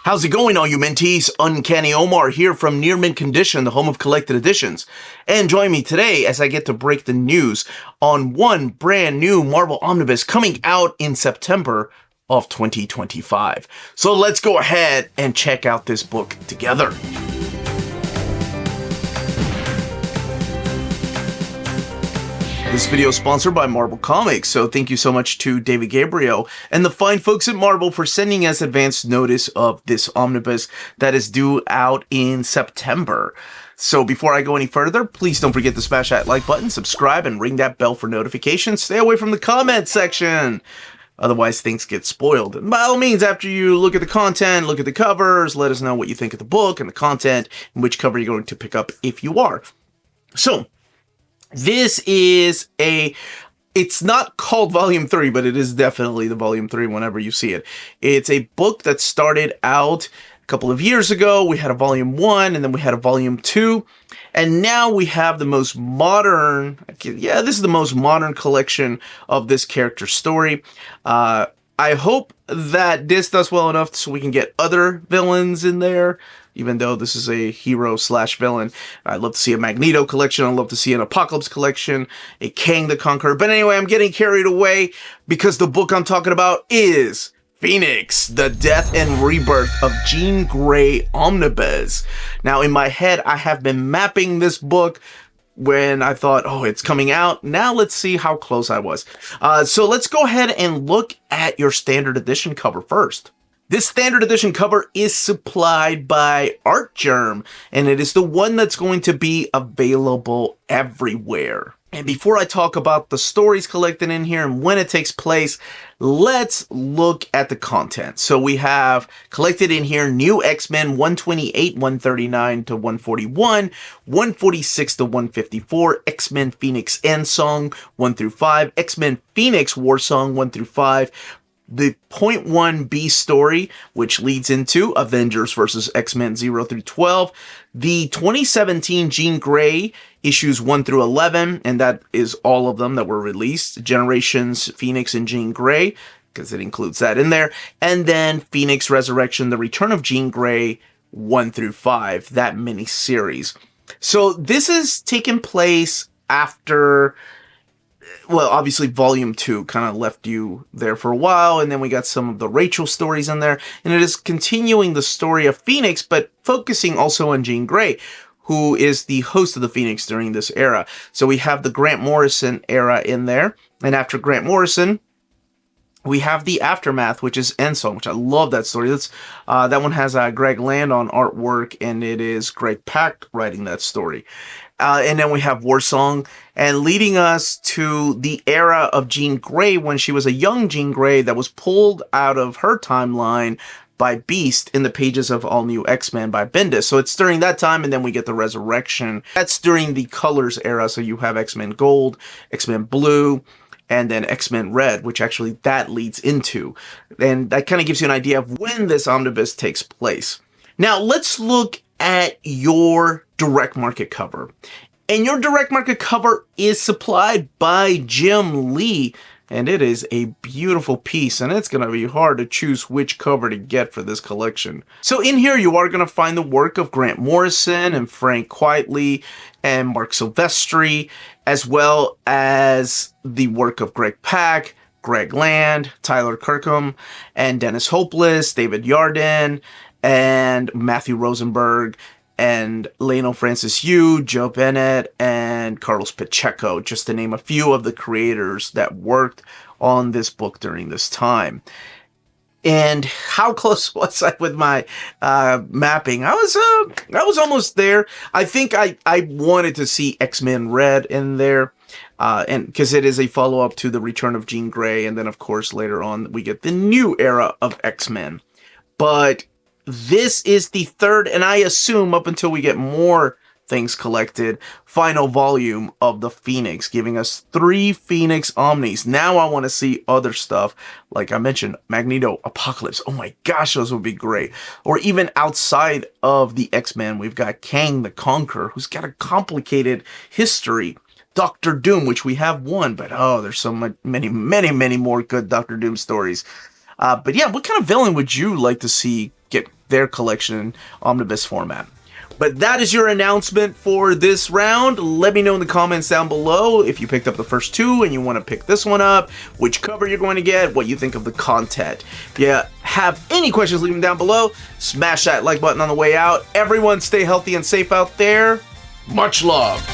How's it going, all you mentees? Uncanny Omar here from Near Mint Condition, the home of collected editions. And join me today as I get to break the news on one brand new Marvel Omnibus coming out in September of 2025. So let's go ahead and check out this book together. This video is sponsored by Marvel Comics, so thank you so much to David Gabriel and the fine folks at Marvel for sending us advance notice of this omnibus that is due out in September. So before I go any further, please don't forget to smash that like button, subscribe, and ring that bell for notifications. Stay away from the comment section. Otherwise, things get spoiled. And by all means, after you look at the content, look at the covers, let us know what you think of the book and the content, and which cover you're going to pick up if you are. So, this is it's not called Volume 3, but it is definitely the Volume 3 whenever you see it. It's a book that started out a couple of years ago. We had a Volume 1, and then we had a Volume 2. And now we have the most modern, this is the most modern collection of this character story. I hope that this does well enough so we can get other villains in there, even though this is a hero/villain. I'd love to see a Magneto collection. I'd love to see an Apocalypse collection, a Kang the Conqueror. But anyway, I'm getting carried away because the book I'm talking about is Phoenix, the Death and Rebirth of Jean Grey Omnibus. Now, in my head, I have been mapping this book when I thought, oh, it's coming out. Now let's see how close I was. So let's go ahead and look at your standard edition cover first. This standard edition cover is supplied by Artgerm, and it is the one that's going to be available everywhere. And before I talk about the stories collected in here and when it takes place, let's look at the content. So we have collected in here New X-Men 128, 139 to 141, 146 to 154, X-Men Phoenix End Song 1 through 5, X-Men Phoenix War Song 1 through 5, the Point 1B story, which leads into Avengers vs. X-Men 0 through 12, the 2017 Jean Grey issues 1 through 11, and that is all of them that were released, Generations Phoenix and Jean Grey, because it includes that in there, and then Phoenix Resurrection, The Return of Jean Grey 1 through 5, that mini-series. So this is taking place after, well, obviously Volume 2 kind of left you there for a while, and then we got some of the Rachel stories in there, and it is continuing the story of Phoenix, but focusing also on Jean Grey, who is the host of the Phoenix during this era. So we have the Grant Morrison era in there, and after Grant Morrison, we have the Aftermath, which is End Song, which I love that story. That one has Greg Land on artwork, and it is Greg Pak writing that story. And then we have War Song, and leading us to the era of Jean Grey when she was a young Jean Grey that was pulled out of her timeline by Beast in the pages of All New X-Men by Bendis. So it's during that time, and then we get the Resurrection. That's during the Colors era, so you have X-Men Gold, X-Men Blue, and then X-Men Red, which actually that leads into. And that kind of gives you an idea of when this omnibus takes place. Now, let's look at your direct market cover. And your direct market cover is supplied by Jim Lee, and it is a beautiful piece, and it's going to be hard to choose which cover to get for this collection. So in here, you are going to find the work of Grant Morrison and Frank Quitely and Mark Silvestri, as well as the work of Greg Pak, Greg Land, Tyler Kirkham, and Dennis Hopeless, David Yarden, and Matthew Rosenberg, and Lionel Francis Yu, Joe Bennett, and Carlos Pacheco, just to name a few of the creators that worked on this book during this time. And how close was I with my mapping? I was almost there. I think I wanted to see X-Men Red in there, and because it is a follow-up to The Return of Jean Grey, and then of course later on we get the new era of X-Men. But this is the third, and I assume up until we get more things collected, final volume of the Phoenix, giving us 3 Phoenix Omnis. Now I want to see other stuff, like I mentioned, Magneto, Apocalypse. Oh my gosh, those would be great. Or even outside of the X-Men, we've got Kang the Conqueror, who's got a complicated history. Doctor Doom, which we have one, but oh, there's so many more good Doctor Doom stories. But yeah, what kind of villain would you like to see get their collection in omnibus format. But that is your announcement for this round. Let me know in the comments down below if you picked up the first two and you want to pick this one up, which cover you're going to get, what you think of the content. If you have any questions, leave them down below. Smash that like button on the way out. Everyone stay healthy and safe out there. Much love.